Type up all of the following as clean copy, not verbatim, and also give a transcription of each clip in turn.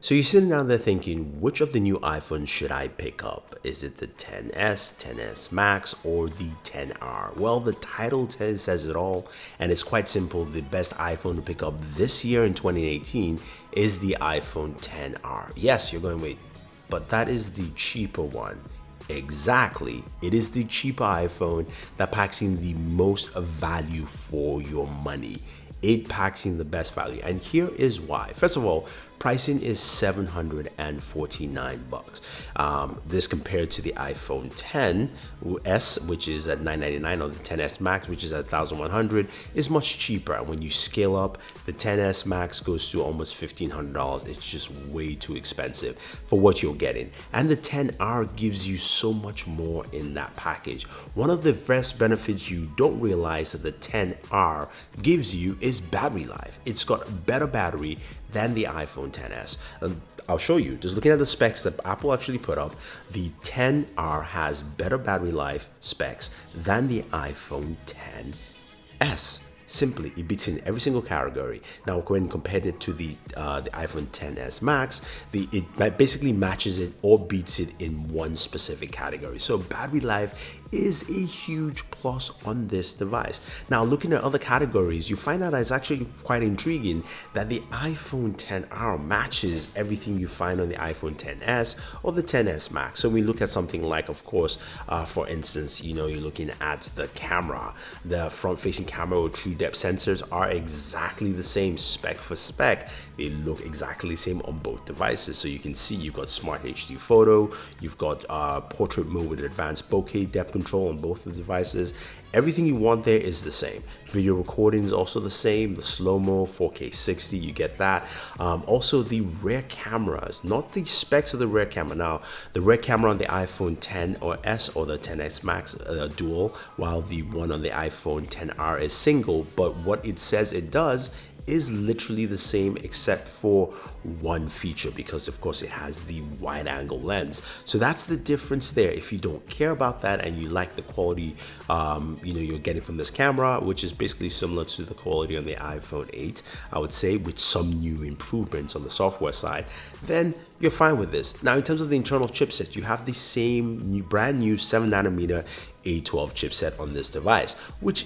So you're sitting down there thinking, which of the new iPhones should I pick up? Is it the 10s, 10s Max, or the 10R? Well, the title says it all, and it's quite simple. The best iPhone to pick up this year in 2018 is the iPhone 10R. Yes, you're going, wait, but that is the cheaper one. Exactly. It is the cheaper iPhone that packs in the most value for your money. It packs in the best value, and here is why. First of all, pricing is $749. This compared to the iPhone 10s, which is at $999, or the 10s Max, which is at $1,100, is much cheaper. And when you scale up, the 10s Max goes to almost $1,500. It's just way too expensive for what you're getting. And the 10R gives you so much more in that package. One of the first benefits you don't realize that the 10R gives you is battery life. It's got better battery than the iPhone 10s. And I'll show you, just looking at the specs that Apple actually put up, the 10R has better battery life specs than the iPhone 10s. Simply, it beats in every single category. Now, when compared it to the iPhone 10s Max, it basically matches it or beats it in one specific category. So battery life is a huge plus on this device. Now, looking at other categories, you find out that it's actually quite intriguing that the iPhone 10R matches everything you find on the iPhone 10s or the 10s Max. So we look at something like, of course, for instance, you're looking at the camera. The front-facing camera or true depth sensors are exactly the same spec for spec. They look exactly the same on both devices. So you can see you've got Smart HD photo, you've got portrait mode with advanced bokeh depth control on both of the devices. Everything you want there is the same. Video recording is also the same. The slow-mo, 4K 60, you get that. Also, the rear cameras, not the specs of the rear camera. Now, the rear camera on the iPhone 10 or S or the 10s Max dual, while the one on the iPhone 10R is single. But what it says it does is literally the same except for one feature, because of course it has the wide angle lens. So that's the difference there. If you don't care about that and you like the quality you're getting from this camera, which is basically similar to the quality on the iPhone 8, I would say, with some new improvements on the software side, then you're fine with this. Now, in terms of the internal chipset, you have the same brand new 7nm A12 chipset on this device, which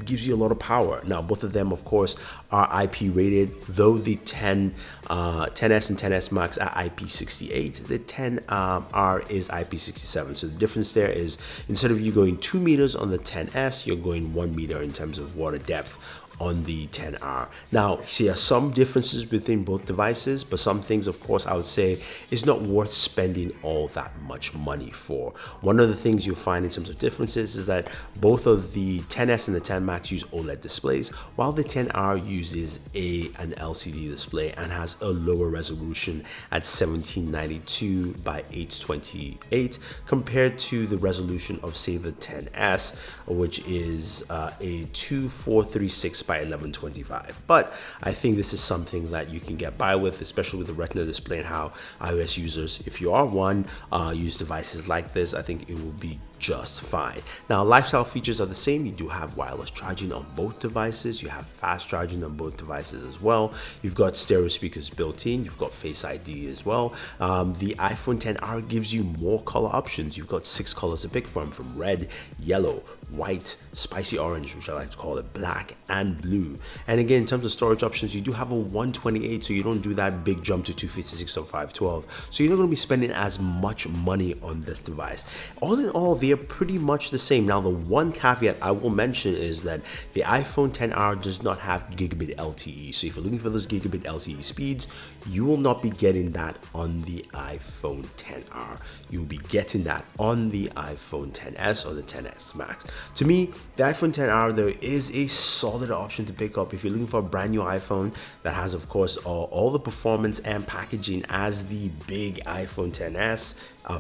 gives you a lot of power. Now, both of them, of course, are IP rated, though the 10s and 10s Max are IP68. The 10R is IP67. So the difference there is, instead of you going 2 meters on the 10s, you're going 1 meter in terms of water depth on the 10R. Now, see, some differences between both devices, but some things, of course, I would say is not worth spending all that much money for. One of the things you'll find in terms of differences is that both of the 10s and the 10 Max use OLED displays, while the 10R uses an LCD display and has a lower resolution at 1792 by 828 compared to the resolution of, say, the 10s, which is a 2436 by 1125. But I think this is something that you can get by with, especially with the Retina display, and how iOS users, if you are one, use devices like this. I think it will be just fine. Now, lifestyle features are the same. You do have wireless charging on both devices. You have fast charging on both devices as well. You've got stereo speakers built in. You've got Face ID as well. The iPhone 10R gives you more color options. You've got 6 colors to pick from red, yellow, white, spicy orange, which I like to call it, black, and blue. And again, in terms of storage options, you do have a 128, so you don't do that big jump to 256 or 512. So you're not going to be spending as much money on this device. All in all, they're pretty much the same. Now, the one caveat I will mention is that the iPhone 10R does not have gigabit LTE. So if you're looking for those gigabit LTE speeds, you will not be getting that on the iPhone 10R. You'll be getting that on the iPhone 10s or the 10s Max. To me, the iPhone 10R, though, is a solid option to pick up if you're looking for a brand new iPhone that has, of course, all the performance and packaging as the big iPhone 10s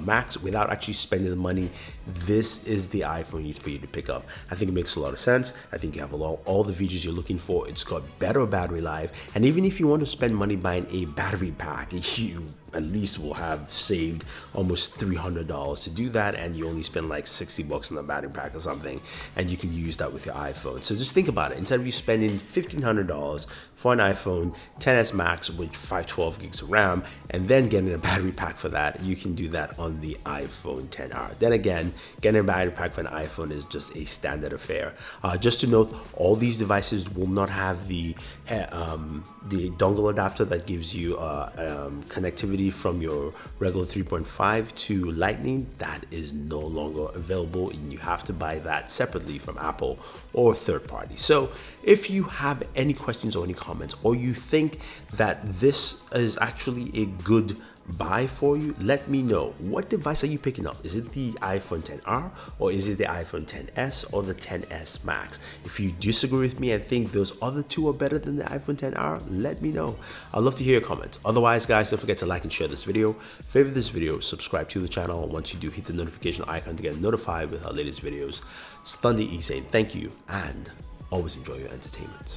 Max without actually spending the money. This is the iPhone for you to pick up. I think it makes a lot of sense. I think you have all the features you're looking for. It's got better battery life, and even if you want to spend money buying a battery pack, you at least will have saved almost $300 to do that, and you only spend like $60 on the battery pack or something, and you can use that with your iPhone. So just think about it. Instead of you spending $1,500 for an iPhone XS Max with 512 gigs of RAM and then getting a battery pack for that, you can do that on the iPhone XR. Then again, getting a battery pack for an iPhone is just a standard affair. Just to note, all these devices will not have the dongle adapter that gives you connectivity from your regular 3.5 to Lightning. That is no longer available, and you have to buy that separately from Apple or third party. So if you have any questions or any comments, or you think that this is actually a good buy for you, let me know. What device are you picking up? Is it the iPhone XR, or is it the iPhone XS or the XS Max? If you disagree with me and think those other two are better than the iPhone XR, let me know. I'd love to hear your comments. Otherwise, guys, don't forget to like and share this video, favorite this video, subscribe to the channel, and once you do, hit the notification icon to get notified with our latest videos. It's Thunder E saying thank you, and always enjoy your entertainment.